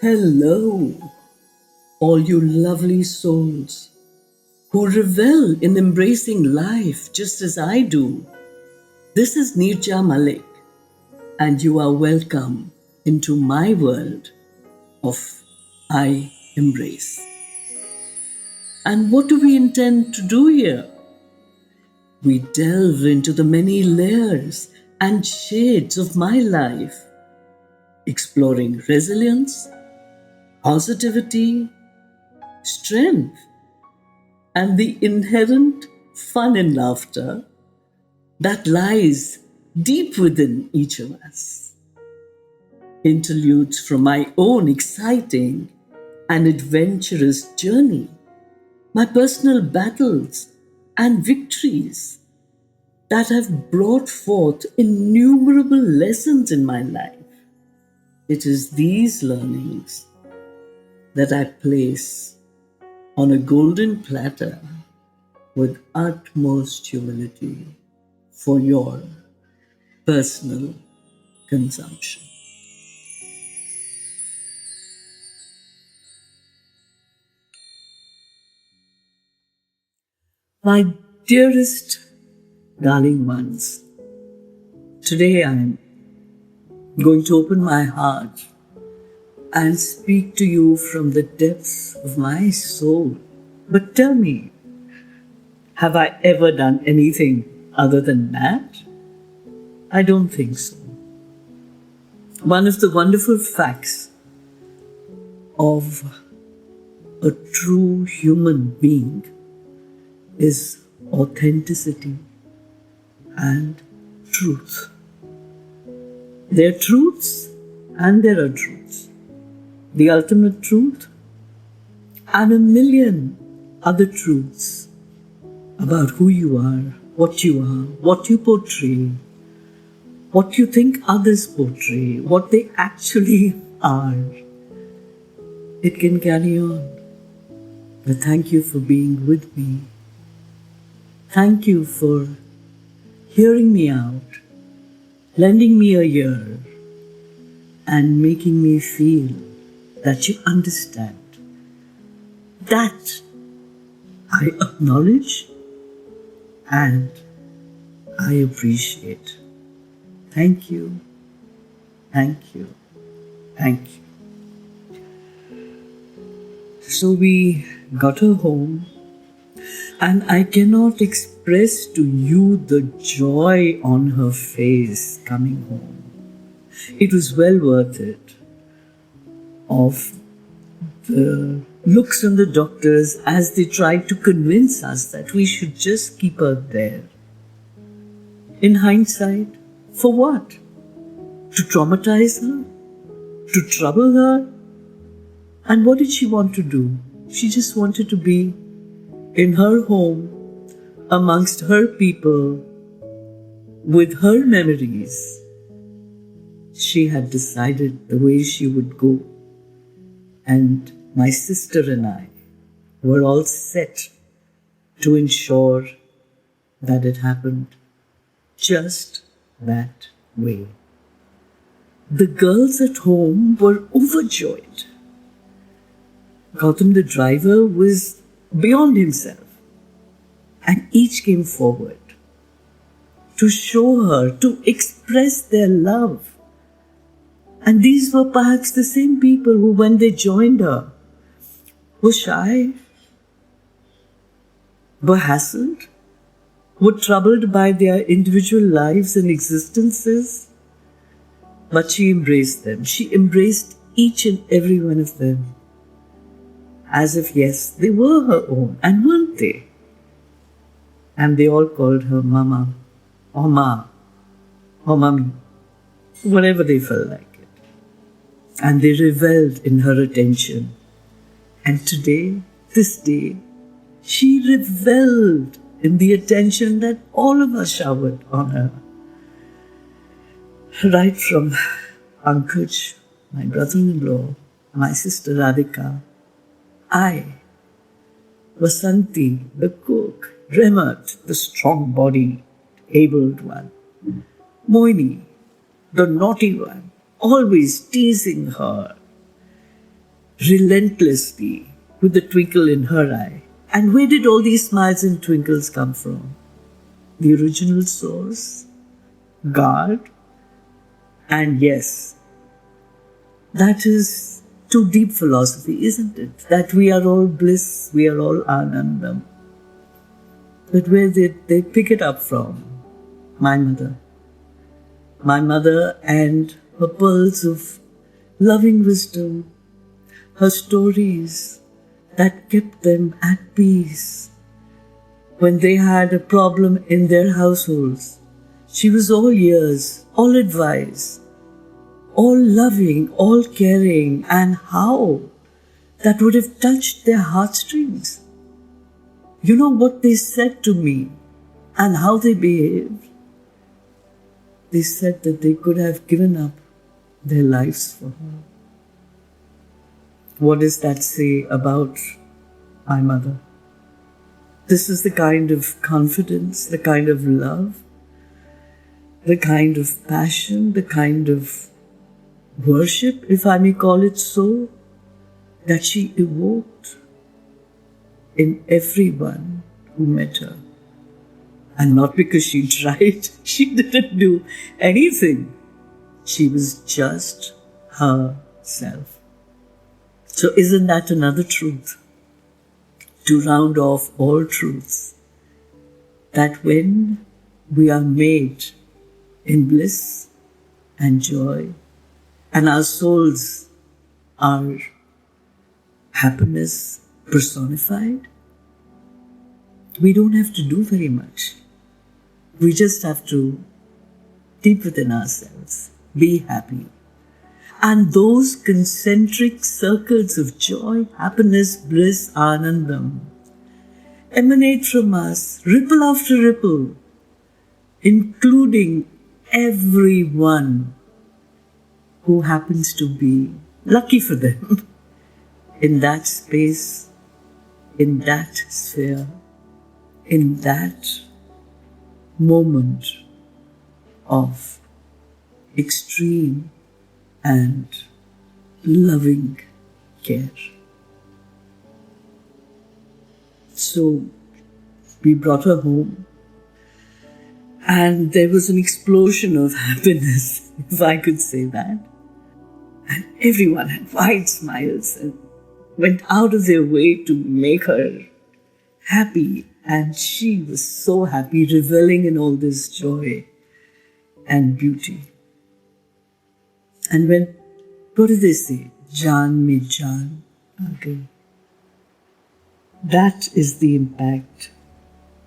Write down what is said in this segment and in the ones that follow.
Hello, all you lovely souls who revel in embracing life just as I do. This is Neerja Malik, and you are welcome into my world of I Embrace. And what do we intend to do here? We delve into the many layers and shades of my life, exploring resilience, positivity, strength, and the inherent fun and laughter that lies deep within each of us. Interludes from my own exciting and adventurous journey, my personal battles and victories that have brought forth innumerable lessons in my life. It is these learnings that I place on a golden platter with utmost humility for your personal consumption. My dearest darling ones, today I am going to open my heart and speak to you from the depths of my soul. But tell me, have I ever done anything other than that? I don't think so. One of the wonderful facts of a true human being is authenticity and truth. There are truths and there are truths. The ultimate truth and a million other truths about who you are, what you portray, what you think others portray, what they actually are. It can carry on. But thank you for being with me. Thank you for hearing me out, lending me a ear, and making me feel that you understand. That I acknowledge and I appreciate. Thank you, thank you, thank you. So we got her home, and I cannot express to you the joy on her face coming home. It was well worth it. Of the looks from the doctors as they tried to convince us that we should just keep her there. In hindsight, for what? To traumatize her? To trouble her? And what did she want to do? She just wanted to be in her home, amongst her people, with her memories. She had decided the way she would go. And my sister and I were all set to ensure that it happened just that way. The girls at home were overjoyed. Gautam, the driver, was beyond himself, and each came forward to show her, to express their love. And these were perhaps the same people who, when they joined her, were shy, were hassled, were troubled by their individual lives and existences. But she embraced them. She embraced each and every one of them as if, yes, they were her own, and weren't they? And they all called her Mama, or Ma, or Mummy, whatever they felt like it. And they revelled in her attention. And today, this day, she revelled in the attention that all of us showered on her. Right from Pankaj, my brother-in-law, my sister Radhika, I, Vasanti, the cook, Remat, the strong-bodied, abled one, Moini, the naughty one, always teasing her relentlessly with a twinkle in her eye. And where did all these smiles and twinkles come from? The original source, God. And yes, that is too deep philosophy, isn't it? That we are all bliss, we are all anandam. But where did they pick it up from? My mother. My mother and her pearls of loving wisdom, her stories that kept them at peace. When they had a problem in their households, she was all ears, all advice, all loving, all caring, and how that would have touched their heartstrings. You know what they said to me and how they behaved? They said that they could have given up their lives for her. What does that say about my mother? This is the kind of confidence, the kind of love, the kind of passion, the kind of worship, if I may call it so, that she evoked in everyone who met her. And not because she tried, she didn't do anything. She was just herself. So isn't that another truth? To round off all truths, that when we are made in bliss and joy, and our souls are happiness personified, we don't have to do very much. We just have to, deep within ourselves, be happy. And those concentric circles of joy, happiness, bliss, anandam emanate from us, ripple after ripple, including everyone who happens to be, lucky for them, in that space, in that sphere, in that moment of extreme and loving care. So we brought her home, and there was an explosion of happiness, if I could say that. And everyone had wide smiles and went out of their way to make her happy. And she was so happy, reveling in all this joy and beauty. And what do they say? Jaan mein jaan aa gayi. That is the impact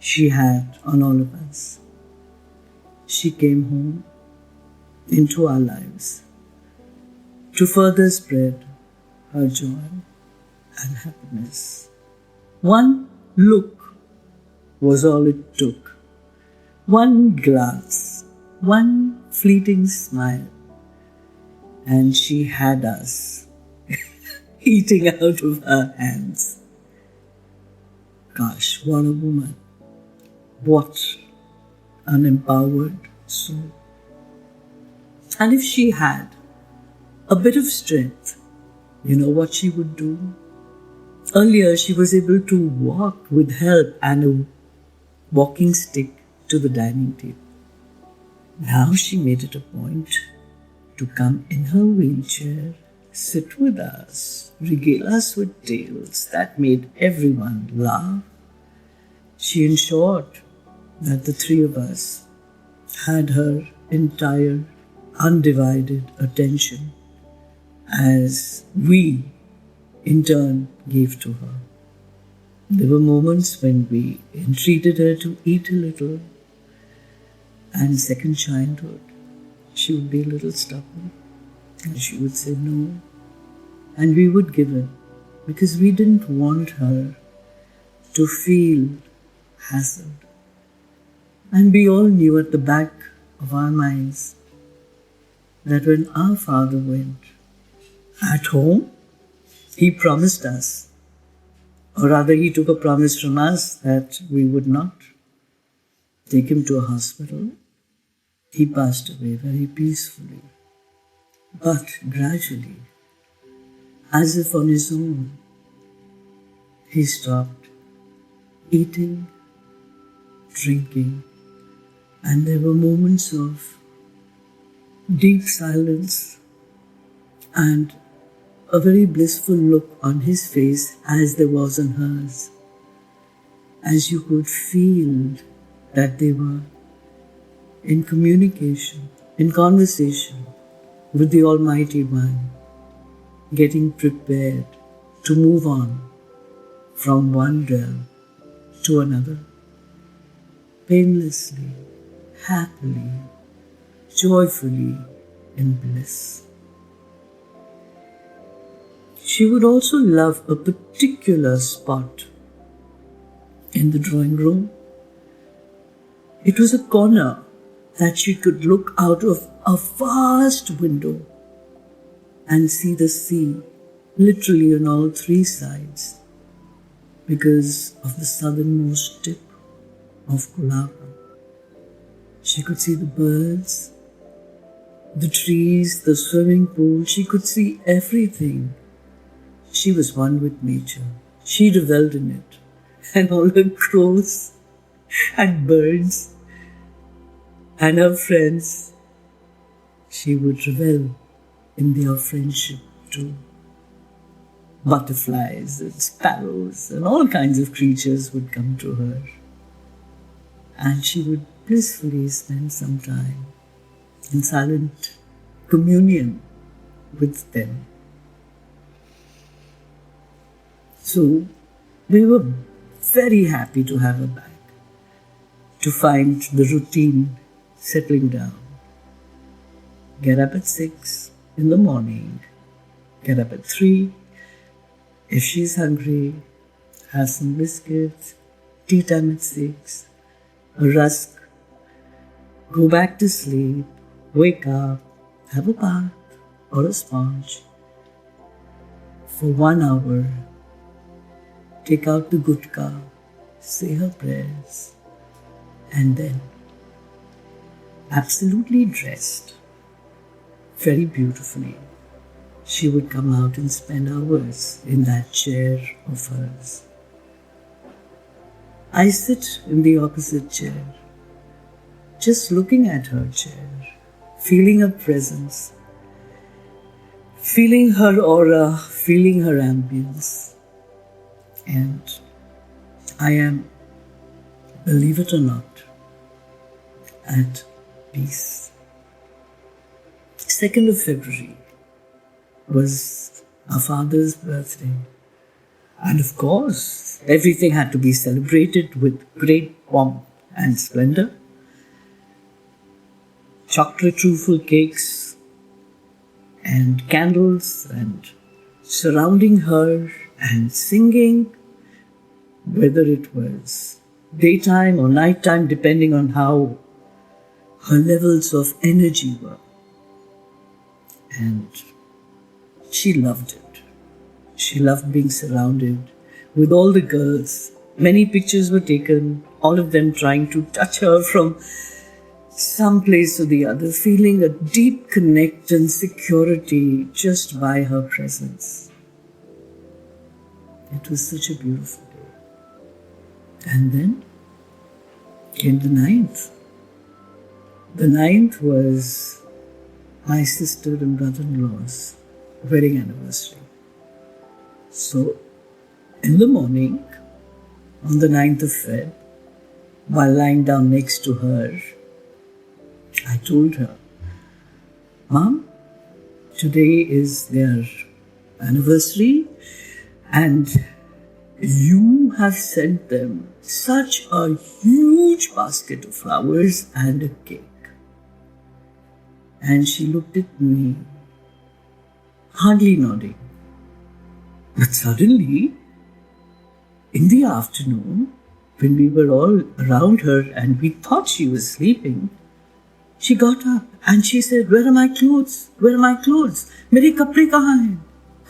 she had on all of us. She came home into our lives to further spread her joy and happiness. One look was all it took. One glance, one fleeting smile, and she had us eating out of her hands. Gosh, what a woman. What an empowered soul. And if she had a bit of strength, you know what she would do? Earlier, she was able to walk with help and a walking stick to the dining table. Now she made it a point to come in her wheelchair, sit with us, regale us with tales that made everyone laugh. She ensured that the three of us had her entire undivided attention as we in turn gave to her. There were moments when we entreated her to eat a little, and second childhood, she would be a little stubborn and she would say no, and we would give in because we didn't want her to feel hassled. And we all knew at the back of our minds that when our father went at home, he promised us, or rather he took a promise from us that we would not take him to a hospital, He passed away very peacefully, but gradually, as if on his own, he stopped eating, drinking, and there were moments of deep silence and a very blissful look on his face as there was on hers, as you could feel that they were in communication, in conversation with the Almighty One, getting prepared to move on from one realm to another, painlessly, happily, joyfully, in bliss. She would also love a particular spot in the drawing room. It was a corner that she could look out of a vast window and see the sea literally on all three sides because of the southernmost tip of Colaba. She could see the birds, the trees, the swimming pool. She could see everything. She was one with nature. She revelled in it. And all her crows and birds and her friends, she would revel in their friendship too. Butterflies and sparrows and all kinds of creatures would come to her, and she would blissfully spend some time in silent communion with them. So we were very happy to have her back, to find the routine settling down. Get up at 6 in the morning, get up at 3. If she's hungry, have some biscuits, tea time at 6, a rusk, go back to sleep, wake up, have a bath or a sponge. For 1 hour, take out the gutka, say her prayers, and then, absolutely dressed, very beautifully, she would come out and spend hours in that chair of hers. I sit in the opposite chair, just looking at her chair, feeling her presence, feeling her aura, feeling her ambience. And I am, believe it or not, at peace. 2nd of February was our father's birthday. And of course, everything had to be celebrated with great pomp and splendor. Chocolate truffle cakes and candles and surrounding her and singing, whether it was daytime or nighttime, depending on how her levels of energy were. And she loved it. She loved being surrounded with all the girls. Many pictures were taken, all of them trying to touch her from some place or the other, feeling a deep connect and security just by her presence. It was such a beautiful day. And then came the 9th. The 9th was my sister and brother-in-law's wedding anniversary. So, in the morning, on the 9th of Feb, while lying down next to her, I told her, Mom, today is their anniversary and you have sent them such a huge basket of flowers and a cake. And she looked at me, hardly nodding. But suddenly, in the afternoon, when we were all around her and we thought she was sleeping, she got up and she said, Where are my clothes? Where are my clothes? Mere kapre kahan hain?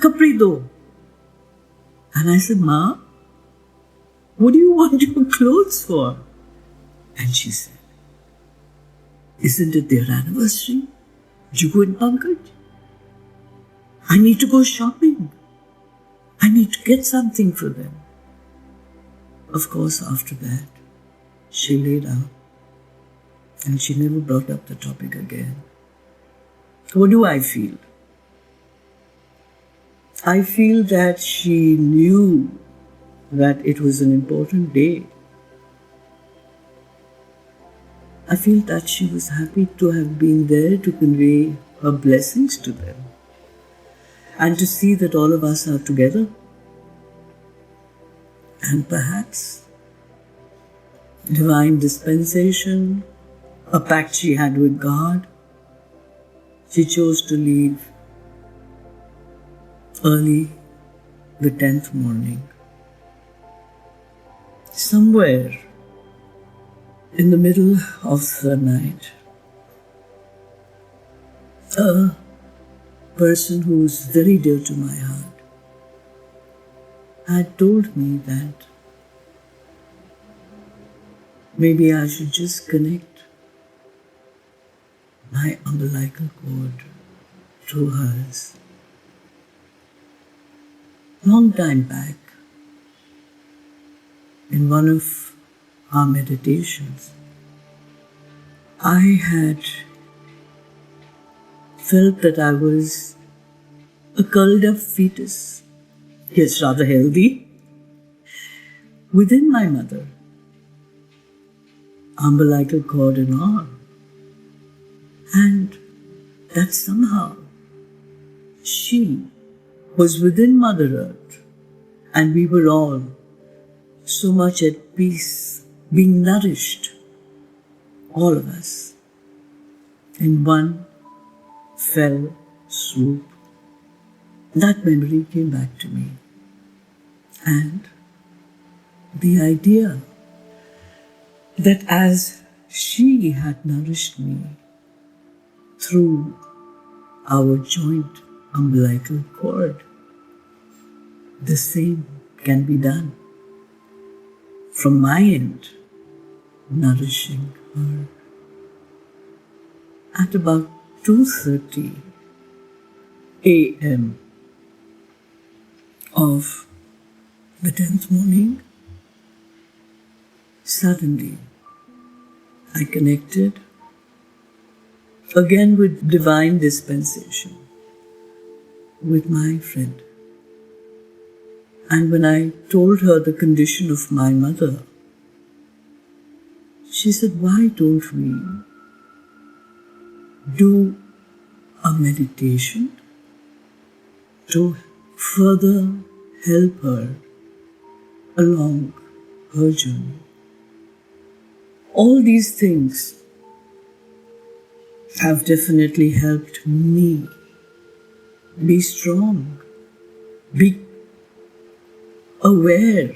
Kapre do. And I said, Ma, what do you want your clothes for? And she said, Isn't it their anniversary? Jugu and Pankaj? I need to go shopping. I need to get something for them. Of course, after that, she laid out and she never brought up the topic again. What do I feel? I feel that she knew that it was an important day. I feel that she was happy to have been there to convey her blessings to them and to see that all of us are together. And perhaps divine dispensation, a pact she had with God, she chose to leave early the 10th morning. Somewhere in the middle of the night, a person who's very dear to my heart had told me that maybe I should just connect my umbilical cord to hers. Long time back, in one of our meditations, I had felt that I was a curled up fetus, yes, rather healthy, within my mother, umbilical cord and all. And that somehow she was within Mother Earth and we were all so much at peace, being nourished, all of us, in one fell swoop. That memory came back to me. And the idea that as she had nourished me through our joint umbilical cord, the same can be done from my end, nourishing her. At about 2:30 a.m. of the 10th morning, suddenly I connected again with divine dispensation with my friend. And when I told her the condition of my mother, she said, why don't we do a meditation to further help her along her journey? All these things have definitely helped me be strong, be aware,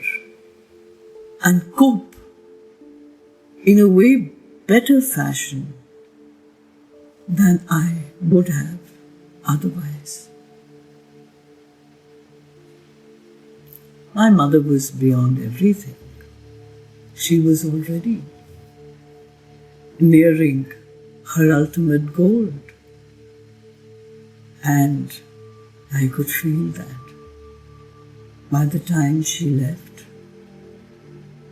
and cope in a way better fashion than I would have otherwise. My mother was beyond everything. She was already nearing her ultimate goal. And I could feel that by the time she left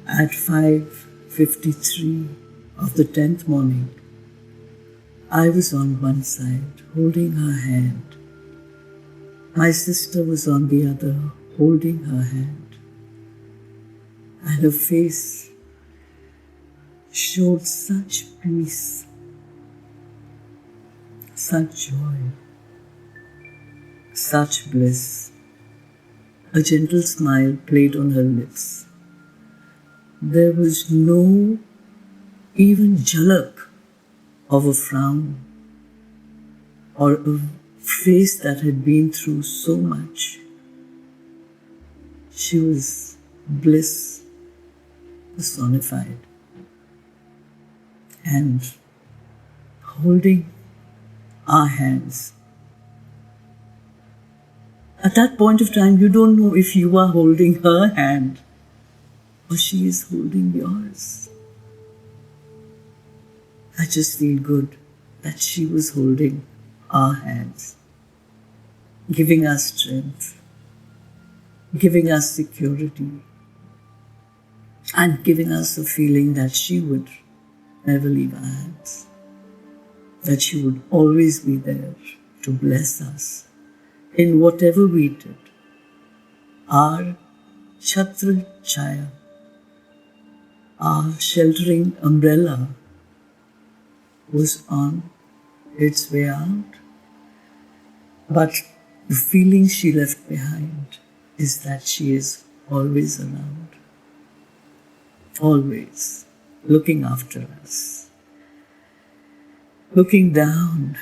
at 5:53 of the 10th morning, I was on one side holding her hand. My sister was on the other holding her hand. And her face showed such peace, such joy, such bliss. A gentle smile played on her lips. There was no even jhalak of a frown or a face that had been through so much. She was bliss personified. And holding our hands. At that point of time, you don't know if you are holding her hand or she is holding yours. I just feel good that she was holding our hands, giving us strength, giving us security, and giving us the feeling that she would never leave our hands, that she would always be there to bless us in whatever we did. Our Chhatra Chaya, our sheltering umbrella, was on its way out, but the feeling she left behind is that she is always around, always looking after us, looking down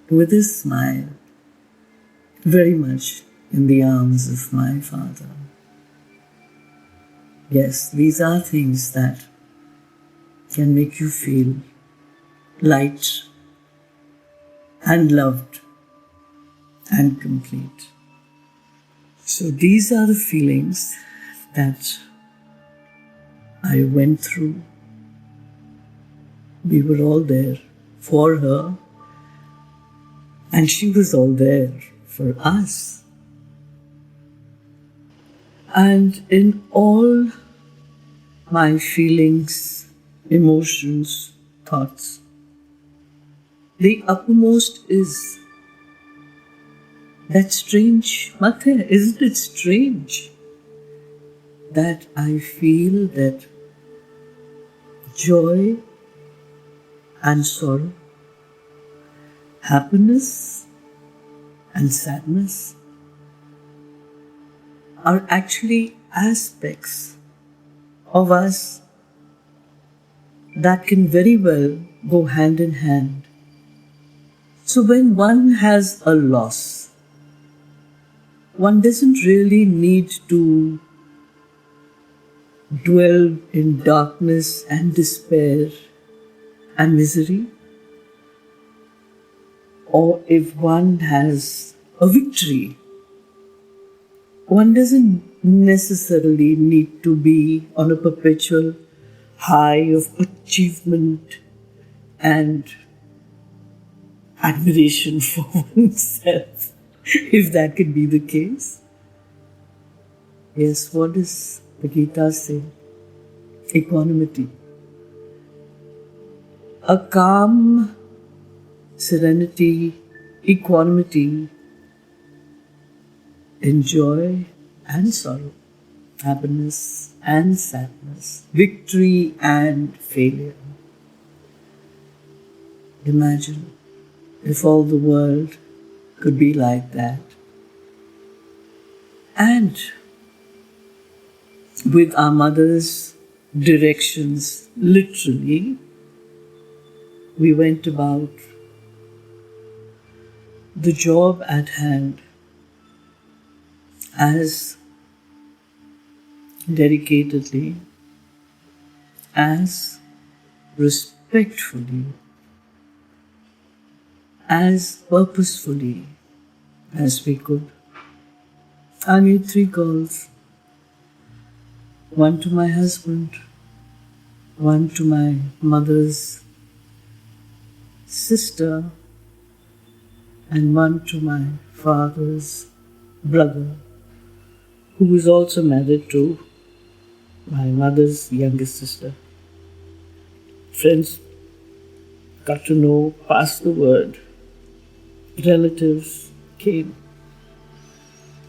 with a smile, very much in the arms of my father. Yes, these are things that can make you feel light and loved and complete. So these are the feelings that I went through. We were all there for her, and she was all there for us. And in all my feelings, emotions, thoughts, the uppermost is that strange, Mate, isn't it strange that I feel that joy and sorrow, happiness and sadness are actually aspects of us that can very well go hand in hand. So when one has a loss, one doesn't really need to dwell in darkness and despair and misery. Or if one has a victory, one doesn't necessarily need to be on a perpetual high of achievement and admiration for oneself, if that could be the case. Yes, what does the Gita say? Equanimity. A calm serenity, equanimity in joy and sorrow, happiness and sadness, victory and failure. Imagine if all the world could be like that. And with our mother's directions, literally, we went about the job at hand as dedicatedly, as respectfully, as purposefully as we could. I made 3 calls, one to my husband, one to my mother's sister, and one to my father's brother, who was also married to my mother's youngest sister. Friends got to know, passed the word. Relatives came.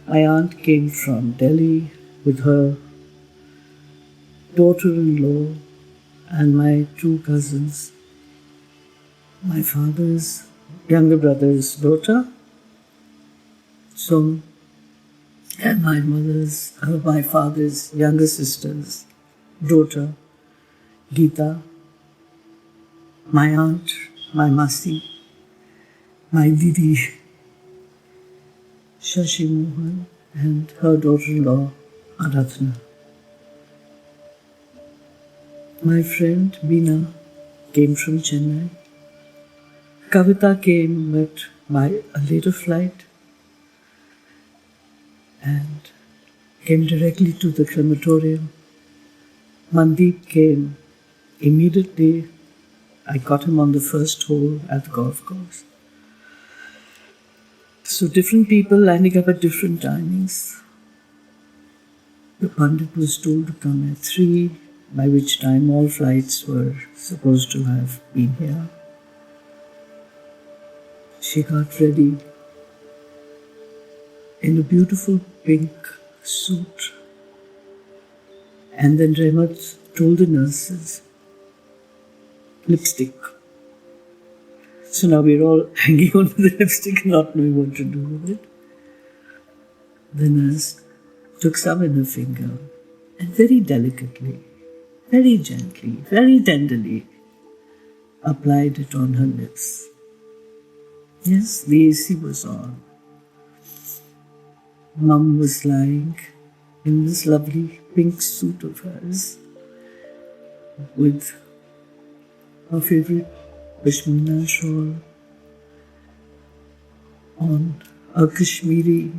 My aunt came from Delhi with her daughter-in-law and my 2 cousins. My father's younger brother's daughter, Sum, and my father's younger sister's daughter, Geeta, my aunt, my Masi, my Didi, Shashi Mohan, and her daughter-in-law, Aradhana. My friend Beena came from Chennai. Kavita came by a later flight and came directly to the crematorium. Mandeep came immediately I got him on the first hole at the golf course. So different people landing up at different timings. The Pandit was told to come at 3, by which time all flights were supposed to have been here. She got ready in a beautiful pink suit. And then Remat told the nurses, lipstick. So now we're all hanging on to the lipstick, not knowing what to do with it. The nurse took some in her finger and very delicately, very gently, very tenderly applied it on her lips. Yes, the AC was on. Mum was lying in this lovely pink suit of hers with her favorite pashmina shawl on a Kashmiri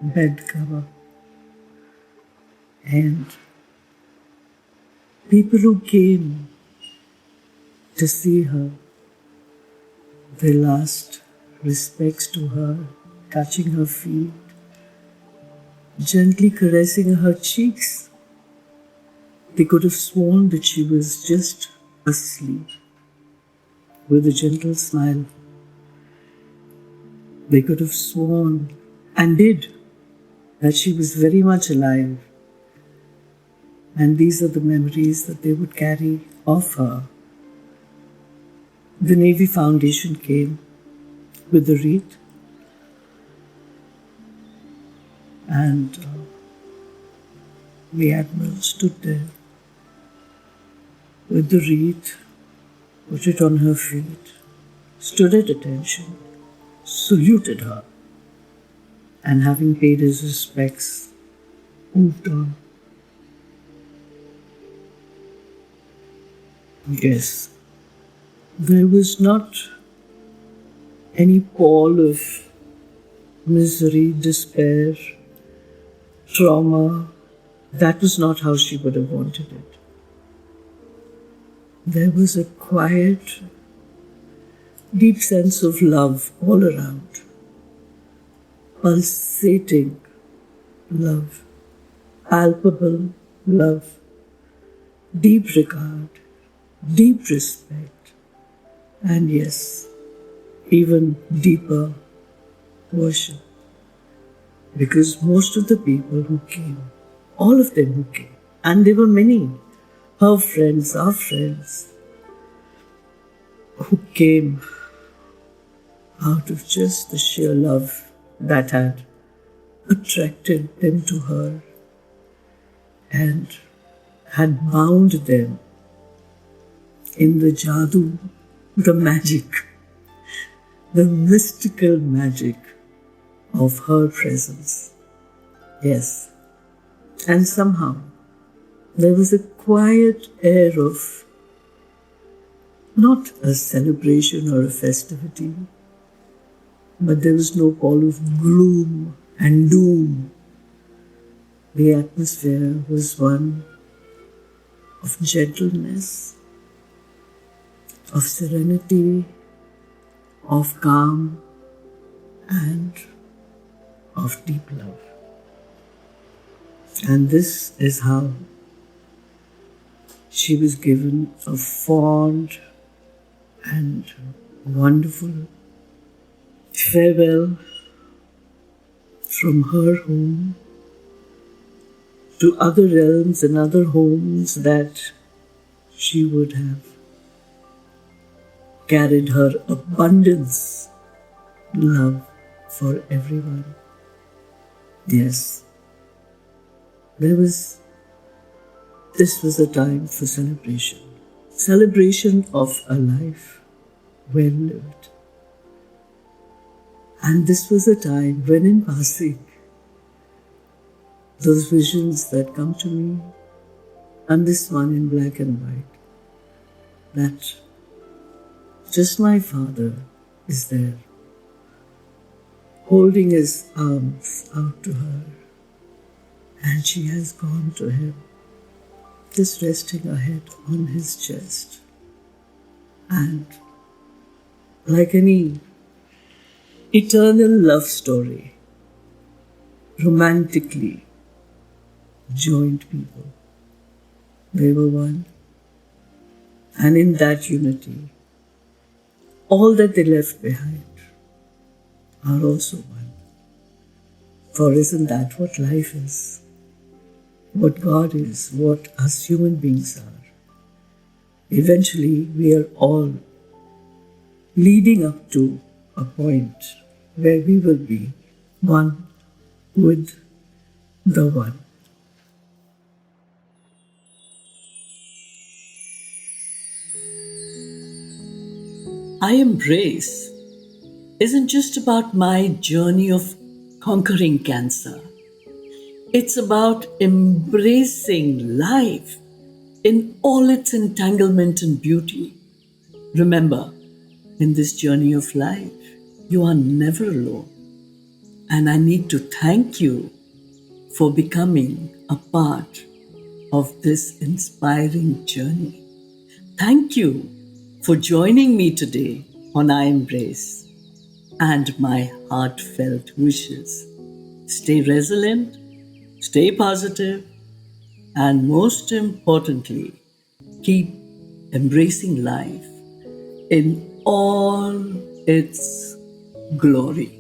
bed cover. And people who came to see her, their last respects to her, touching her feet, gently caressing her cheeks. They could have sworn that she was just asleep, with a gentle smile. They could have sworn, and did, that she was very much alive. And these are the memories that they would carry of her. The Navy Foundation came with the wreath, and the Admiral stood there with the wreath, put it on her feet, stood at attention, saluted her, and having paid his respects, moved on. Yes, there was not any pall of misery, despair, trauma. That was not how she would have wanted it. There was a quiet, deep sense of love all around, pulsating love, palpable love, deep regard, deep respect, and yes, even deeper worship. Because most of the people who came, all of them who came, and there were many, her friends, our friends, who came out of just the sheer love that had attracted them to her and had bound them in the jadoo, the magic, the mystical magic of her presence. Yes. And somehow there was a quiet air of not a celebration or a festivity, but there was no call of gloom and doom. The atmosphere was one of gentleness, of serenity, of calm, and of deep love. And this is how she was given a fond and wonderful farewell from her home to other realms and other homes that she would have carried her abundance, love for everyone. Yes, this was a time for celebration. Celebration of a life well lived. And this was a time when in passing, those visions that come to me, and this one in black and white, that just my father is there, holding his arms out to her, and she has gone to him, just resting her head on his chest. And like any eternal love story, romantically joined people. They were one. And in that unity, all that they left behind are also one. For isn't that what life is? What God is, what us human beings are? Eventually, we are all leading up to a point where we will be one with the one. I embrace isn't just about my journey of conquering cancer. It's about embracing life in all its entanglement and beauty. Remember, in this journey of life, you are never alone. And I need to thank you for becoming a part of this inspiring journey. Thank you for joining me today on I Embrace and my heartfelt wishes. Stay resilient, stay positive, and most importantly, keep embracing life in all its glory.